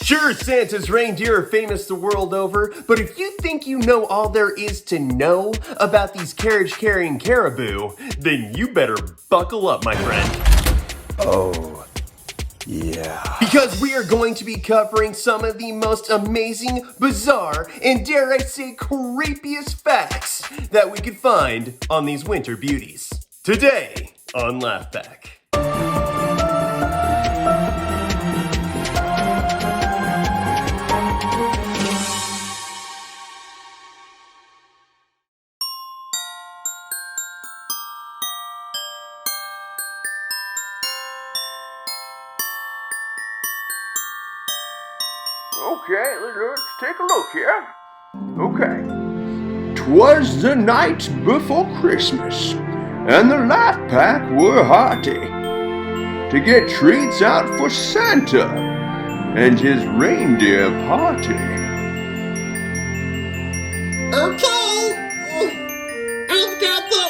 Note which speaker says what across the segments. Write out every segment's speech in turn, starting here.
Speaker 1: Sure, Santa's reindeer are famous the world over, but if you think you know all there is to know about these carriage-carrying caribou, then you better buckle up, my friend.
Speaker 2: Oh, yeah.
Speaker 1: Because we are going to be covering some of the most amazing, bizarre, and dare I say creepiest facts that we could find on these winter beauties. Today on Laf Pack.
Speaker 2: Okay, let's take a look here. Okay. 'Twas the night before Christmas, and the Laf Pack were hearty to get treats out for Santa and his reindeer party.
Speaker 3: Okay, I've got the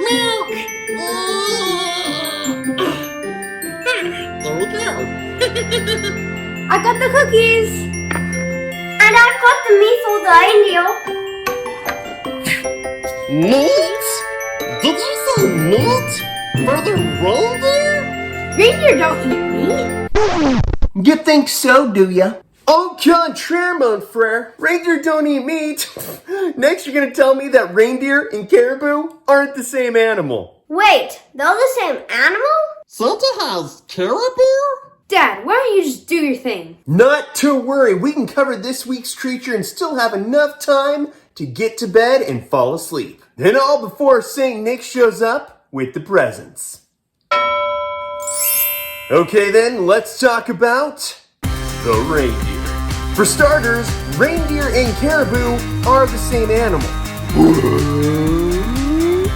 Speaker 3: milk. There we go.
Speaker 4: I got the cookies. And I've got the meat for the reindeer.
Speaker 3: Meat? Did you say meat? For the reindeer?
Speaker 4: Reindeer don't eat meat.
Speaker 1: You think so, do ya? Au contraire, mon frere. Reindeer don't eat meat. Next, you're gonna tell me that reindeer and caribou aren't the same animal.
Speaker 4: Wait, they're the same animal?
Speaker 3: Santa has caribou?
Speaker 4: Dad, why don't you just do your thing?
Speaker 1: Not to worry, we can cover this week's creature and still have enough time to get to bed and fall asleep. And all before St. Nick shows up with the presents. Okay then, let's talk about the reindeer. For starters, reindeer and caribou are the same animal.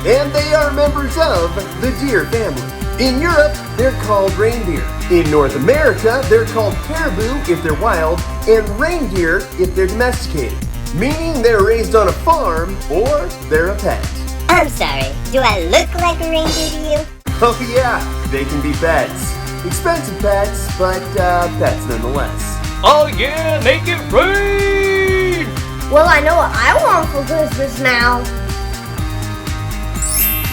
Speaker 1: And they are members of the deer family. In Europe, they're called reindeer. In North America, they're called caribou if they're wild, and reindeer if they're domesticated, meaning they're raised on a farm or they're a pet.
Speaker 5: I'm sorry, do I look like a reindeer to you?
Speaker 1: Oh yeah, they can be pets. Expensive pets, but pets nonetheless.
Speaker 6: Oh yeah, make it rain!
Speaker 4: Well, I know what I want for Christmas now.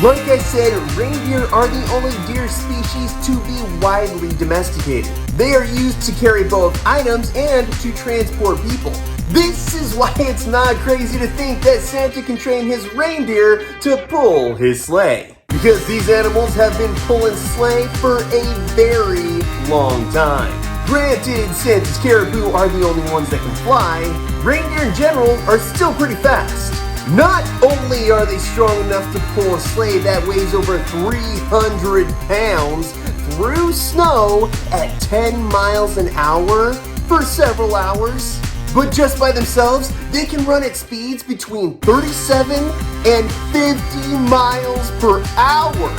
Speaker 1: Like I said, reindeer are the only deer species to be widely domesticated. They are used to carry both items and to transport people. This is why it's not crazy to think that Santa can train his reindeer to pull his sleigh. Because these animals have been pulling sleigh for a very long time. Granted, Santa's caribou are the only ones that can fly, reindeer in general are still pretty fast. Not only are they strong enough to pull a sleigh that weighs over 300 pounds through snow at 10 miles an hour for several hours, but just by themselves, they can run at speeds between 37 and 50 miles per hour.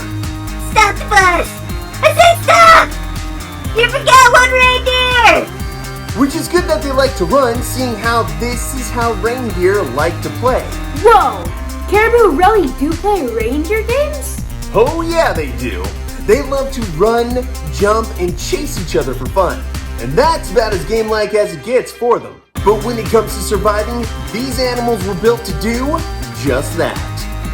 Speaker 5: Stop the bus! I said stop! You forgot one reindeer!
Speaker 1: Which is good that they like to run, seeing how this is how reindeer like to play.
Speaker 4: Whoa! Caribou really do play reindeer games?
Speaker 1: Oh yeah, they do. They love to run, jump, and chase each other for fun. And that's about as game-like as it gets for them. But when it comes to surviving, these animals were built to do just that.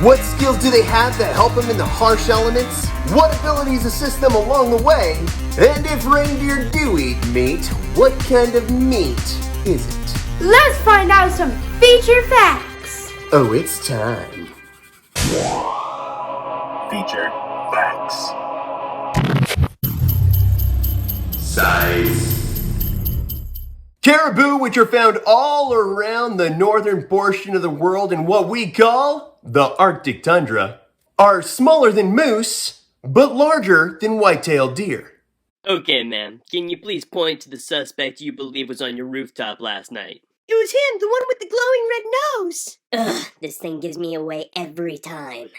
Speaker 1: What skills do they have that help them in the harsh elements? What abilities assist them along the way? And if reindeer do eat meat, what kind of meat is it?
Speaker 4: Let's find out some feature facts.
Speaker 1: Oh, it's time.
Speaker 2: Featured facts.
Speaker 1: Size. Caribou, which are found all around the northern portion of the world in what we call the Arctic tundra, are smaller than moose, but larger than white-tailed deer.
Speaker 6: Okay, ma'am, can you please point to the suspect you believe was on your rooftop last night?
Speaker 5: It was him, the one with the glowing red nose! Ugh, this thing gives me away every time.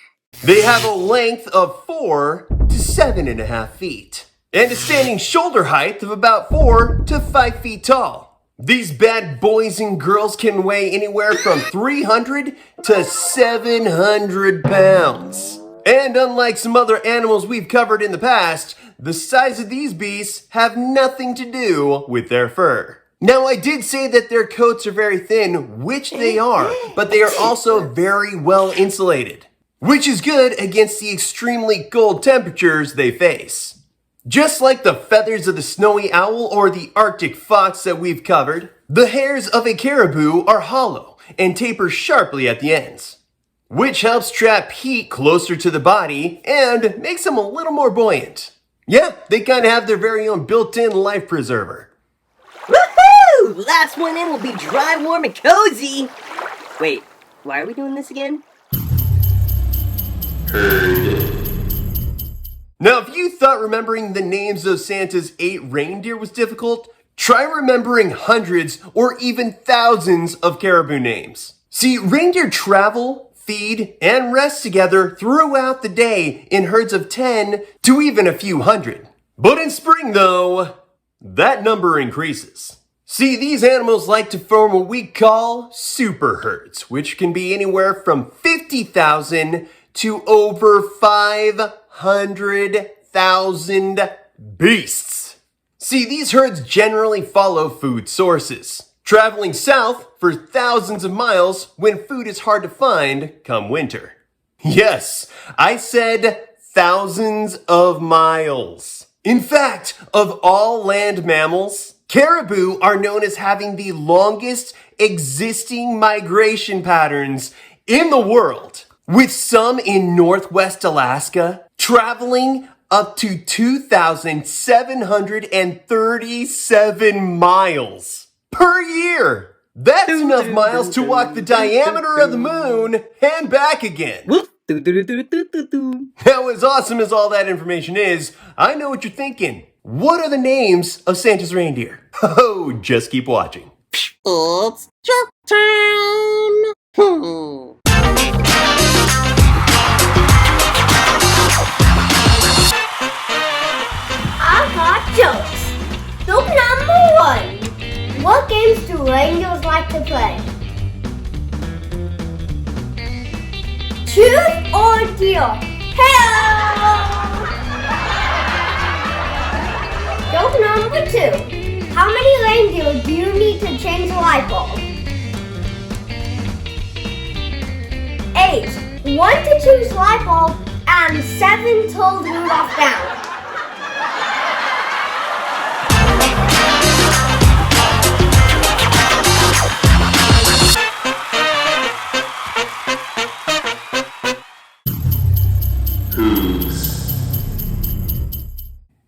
Speaker 1: They have a length of 4 to 7.5 feet, and a standing shoulder height of about 4 to 5 feet tall. These bad boys and girls can weigh anywhere from 300 to 700 pounds. And unlike some other animals we've covered in the past, the size of these beasts have nothing to do with their fur. Now, I did say that their coats are very thin, which they are, but they are also very well insulated, which is good against the extremely cold temperatures they face. Just like the feathers of the snowy owl or the Arctic fox that we've covered, the hairs of a caribou are hollow and taper sharply at the ends, which helps trap heat closer to the body and makes them a little more buoyant. Yeah, they kind of have their very own built-in life preserver.
Speaker 7: Woohoo! Last one in will be dry, warm, and cozy. Wait, why are we doing this again?
Speaker 1: Now, if you thought remembering the names of Santa's 8 reindeer was difficult, try remembering hundreds or even thousands of caribou names. See, reindeer travel, feed, and rest together throughout the day in herds of 10 to even a few hundred. But in spring, though, that number increases. See, these animals like to form what we call super herds, which can be anywhere from 50,000 to over 500,000 beasts. See, these herds generally follow food sources, traveling south for thousands of miles when food is hard to find come winter. Yes, I said thousands of miles. In fact, of all land mammals, caribou are known as having the longest existing migration patterns in the world, with some in northwest Alaska traveling up to 2,737 miles per year. That's enough miles to walk the diameter of the moon and back again. Now, as awesome as all that information is, I know what you're thinking. What are the names of Santa's reindeer? Oh, just keep watching.
Speaker 3: It's joke time!
Speaker 4: I got jokes. Joke number 1. What games do reindeers like to play? Truth or dare? Hello! Joke number 2. How many reindeer do you need to change a light bulb? 8. 1 to choose light bulb and 7 told Rudolph down.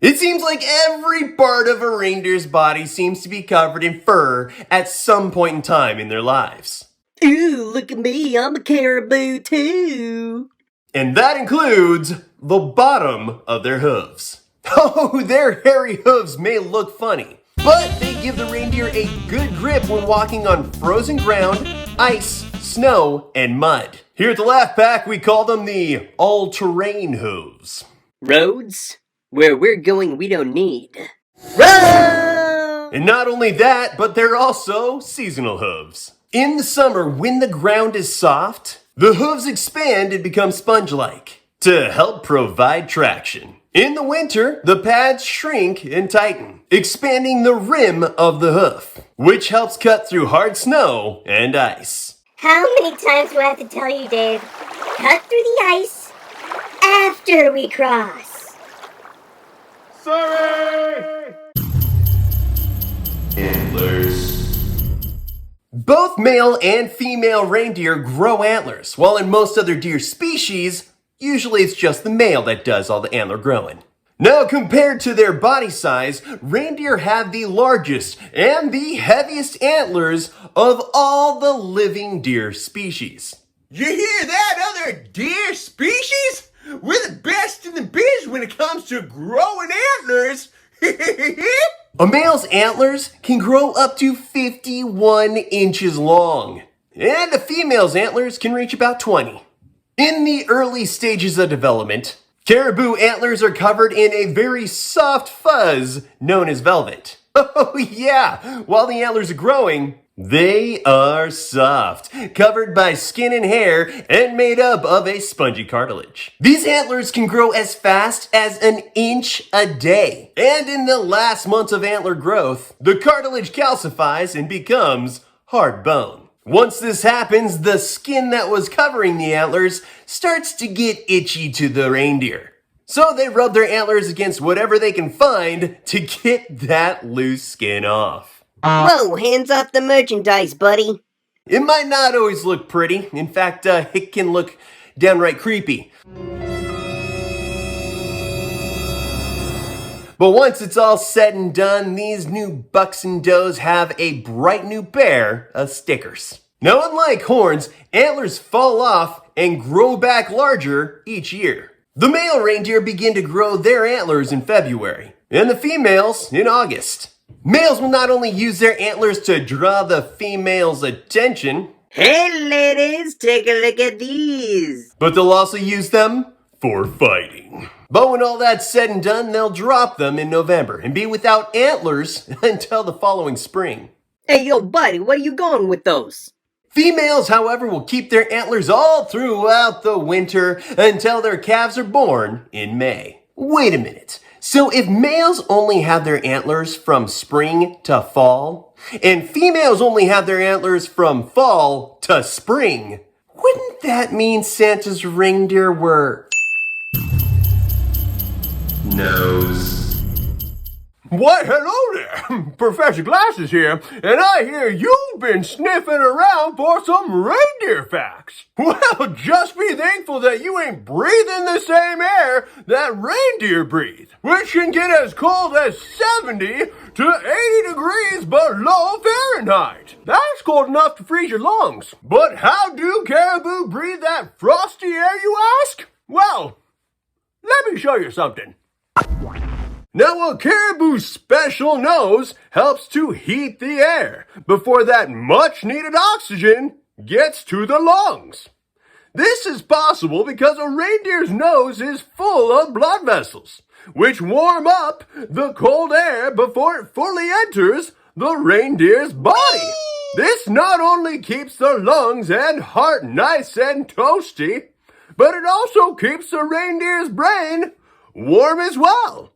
Speaker 1: It seems like every part of a reindeer's body seems to be covered in fur at some point in time in their lives.
Speaker 7: Ooh, look at me, I'm a caribou too.
Speaker 1: And that includes the bottom of their hooves. Oh, their hairy hooves may look funny, but they give the reindeer a good grip when walking on frozen ground, ice, snow, and mud. Here at the Laf Pack, we call them the all-terrain hooves.
Speaker 6: Roads? Where we're going, we don't need.
Speaker 7: Run!
Speaker 1: And not only that, but they're also seasonal hooves. In the summer, when the ground is soft, the hooves expand and become sponge-like to help provide traction. In the winter, the pads shrink and tighten, expanding the rim of the hoof, which helps cut through hard snow and ice.
Speaker 5: How many times do I have to tell you, Dave? Cut through the ice after we cross.
Speaker 2: Sorry! Antlers.
Speaker 1: Both male and female reindeer grow antlers, while in most other deer species, usually it's just the male that does all the antler growing. Now, compared to their body size, reindeer have the largest and the heaviest antlers of all the living deer species.
Speaker 3: You hear that, other deer species? We're the best in the biz when it comes to growing antlers.
Speaker 1: A male's antlers can grow up to 51 inches long, and a female's antlers can reach about 20. In the early stages of development, caribou antlers are covered in a very soft fuzz known as velvet. Oh yeah, while the antlers are growing, They are soft, covered by skin and hair, and made up of a spongy cartilage. These antlers can grow as fast as an inch a day. And in the last months of antler growth, the cartilage calcifies and becomes hard bone. Once this happens, the skin that was covering the antlers starts to get itchy to the reindeer. So they rub their antlers against whatever they can find to get that loose skin off.
Speaker 7: Whoa, hands off the merchandise, buddy.
Speaker 1: It might not always look pretty. In fact, it can look downright creepy. But once it's all said and done, these new bucks and does have a bright new pair of stickers. Now, unlike horns, antlers fall off and grow back larger each year. The male reindeer begin to grow their antlers in February, and the females in August. Males will not only use their antlers to draw the female's attention,
Speaker 7: Hey ladies, take a look at these.
Speaker 1: but they'll also use them for fighting. But when all that's said and done, they'll drop them in November and be without antlers until the following spring.
Speaker 7: Hey yo, buddy, where you going with those?
Speaker 1: Females, however, will keep their antlers all throughout the winter until their calves are born in May. Wait a minute. So if males only have their antlers from spring to fall, and females only have their antlers from fall to spring, wouldn't that mean Santa's reindeer were nose?
Speaker 2: Why, hello there! Professor Glasses here, and I hear you've been sniffing around for some reindeer facts. Well, just be thankful that you ain't breathing the same air that reindeer breathe, which can get as cold as 70 to 80 degrees below Fahrenheit. That's cold enough to freeze your lungs. But how do caribou breathe that frosty air, you ask? Well, let me show you something. Now, a caribou's special nose helps to heat the air before that much-needed oxygen gets to the lungs. This is possible because a reindeer's nose is full of blood vessels, which warm up the cold air before it fully enters the reindeer's body. This not only keeps the lungs and heart nice and toasty, but it also keeps the reindeer's brain warm as well.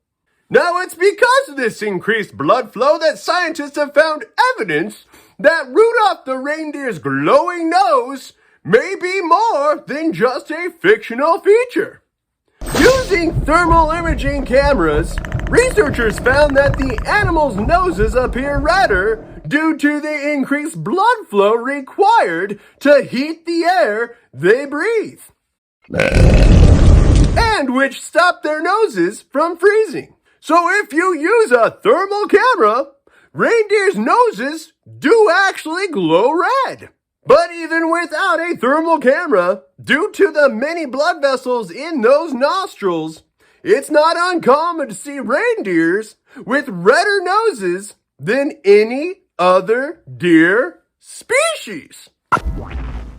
Speaker 2: Now, it's because of this increased blood flow that scientists have found evidence that Rudolph the reindeer's glowing nose may be more than just a fictional feature. Using thermal imaging cameras, researchers found that the animals' noses appear redder due to the increased blood flow required to heat the air they breathe, and which stop their noses from freezing. So if you use a thermal camera, reindeers' noses do actually glow red. But even without a thermal camera, due to the many blood vessels in those nostrils, it's not uncommon to see reindeers with redder noses than any other deer species.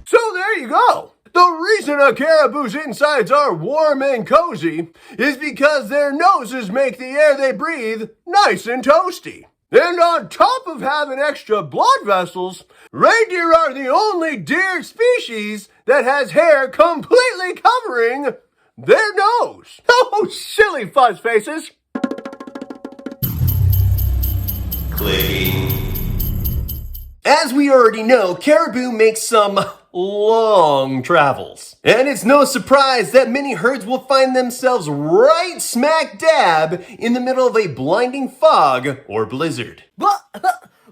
Speaker 2: So there you go. The reason a caribou's insides are warm and cozy is because their noses make the air they breathe nice and toasty. And on top of having extra blood vessels, reindeer are the only deer species that has hair completely covering their nose. Oh, silly fuzz faces.
Speaker 1: Clicking. As we already know, caribou makes some long travels. And it's no surprise that many herds will find themselves right smack dab in the middle of a blinding fog or blizzard.
Speaker 7: But,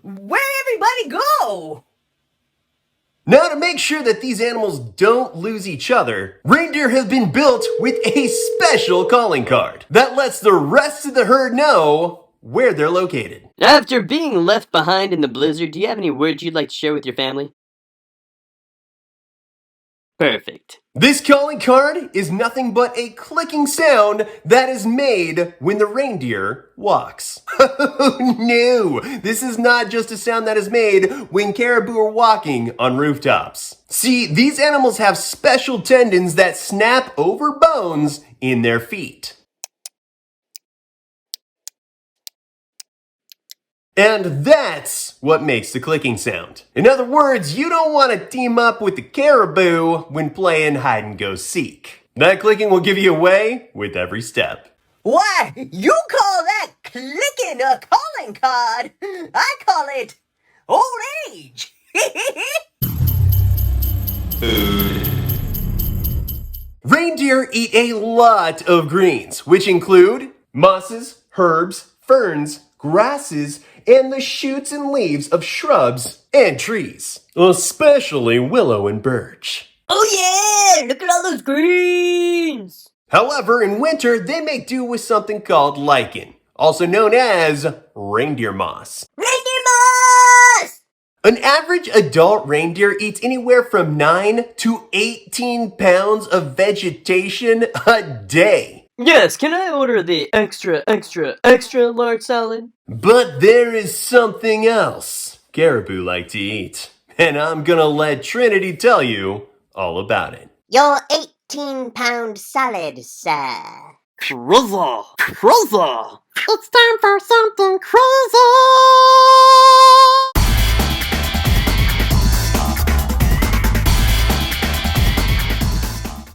Speaker 7: where'd everybody go?
Speaker 1: Now, to make sure that these animals don't lose each other, reindeer have been built with a special calling card that lets the rest of the herd know where they're located.
Speaker 6: After being left behind in the blizzard, do you have any words you'd like to share with your family? Perfect.
Speaker 1: This calling card is nothing but a clicking sound that is made when the reindeer walks. Oh no, this is not just a sound that is made when caribou are walking on rooftops. See, these animals have special tendons that snap over bones in their feet. And that's what makes the clicking sound. In other words, you don't want to team up with the caribou when playing hide and go seek. That clicking will give you away with every step.
Speaker 7: Why, you call that clicking a calling card? I call it old age.
Speaker 1: Reindeer eat a lot of greens, which include mosses, herbs, ferns, grasses, and the shoots and leaves of shrubs and trees, especially willow and birch.
Speaker 7: Oh yeah, look at all those greens.
Speaker 1: However, in winter, they make do with something called lichen, also known as reindeer moss.
Speaker 7: Reindeer moss!
Speaker 1: An average adult reindeer eats anywhere from 9 to 18 pounds of vegetation a day.
Speaker 6: Yes, can I order the extra large salad?
Speaker 1: But there is something else caribou like to eat, and I'm gonna let Trinity tell you all about it.
Speaker 5: Your 18-pound salad, sir.
Speaker 6: Crazy!
Speaker 5: It's time for something crazy!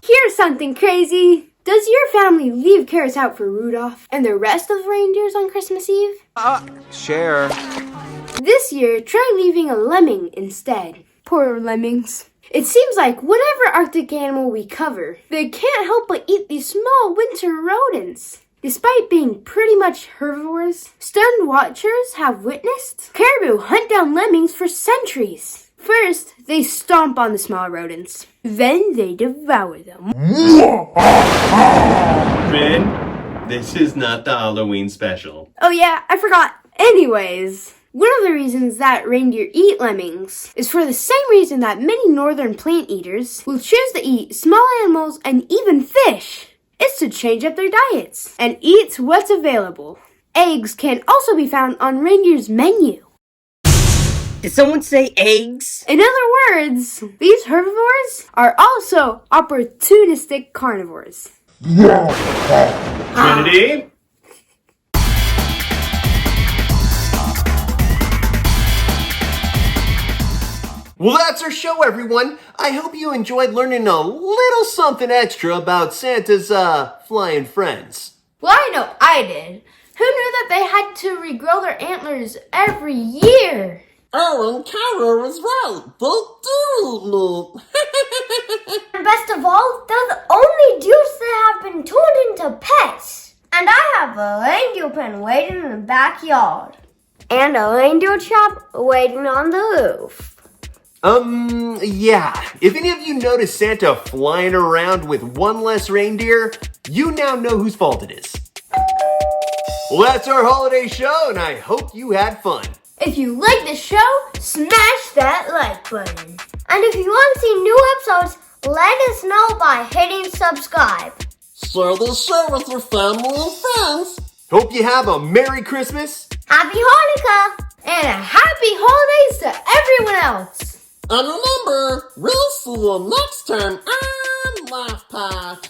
Speaker 4: Here's something crazy. Does your family leave carrots out for Rudolph and the rest of the reindeers on Christmas Eve?
Speaker 8: Share.
Speaker 4: This year, try leaving a lemming instead. Poor lemmings. It seems like whatever Arctic animal we cover, they can't help but eat these small winter rodents. Despite being pretty much herbivores, stone watchers have witnessed caribou hunt down lemmings for centuries. First, they stomp on the small rodents. Then they devour them.
Speaker 1: Finn, this is not the Halloween special.
Speaker 4: Oh yeah, I forgot. Anyways, one of the reasons that reindeer eat lemmings is for the same reason that many northern plant eaters will choose to eat small animals and even fish. It's to change up their diets and eat what's available. Eggs can also be found on reindeer's menu.
Speaker 7: Did someone say eggs?
Speaker 4: In other words, these herbivores are also opportunistic carnivores.
Speaker 1: Trinity? Well, that's our show, everyone. I hope you enjoyed learning a little something extra about Santa's, flying friends.
Speaker 4: Well, I know I did. Who knew that they had to regrow their antlers every year?
Speaker 9: Oh, and Kiro was right. They do.
Speaker 4: And best of all, they're the only deers that have been turned into pets. And I have a reindeer pen waiting in the backyard. And a reindeer trap waiting on the roof.
Speaker 1: Yeah. If any of you notice Santa flying around with one less reindeer, you now know whose fault it is. Well, that's our holiday show, and I hope you had fun.
Speaker 4: If you like the show, smash that like button. And if you want to see new episodes, let us know by hitting subscribe.
Speaker 9: Share this show with your family and friends.
Speaker 1: Hope you have a Merry Christmas.
Speaker 4: Happy Hanukkah! And a happy holidays to everyone else.
Speaker 9: And remember, we'll see you next time on Laf Pack.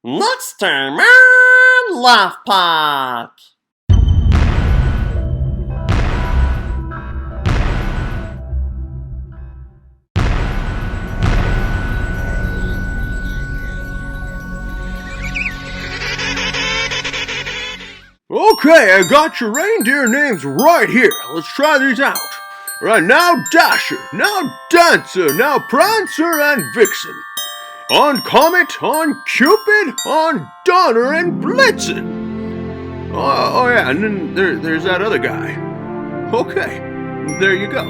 Speaker 9: Next time on Laf Pack.
Speaker 2: Okay, I got your reindeer names right here. Let's try these out. Right now, Dasher, now Dancer, now Prancer and Vixen. On Comet, on Cupid, on Donner and Blitzen. Oh yeah, and then there's that other guy. Okay, there you go.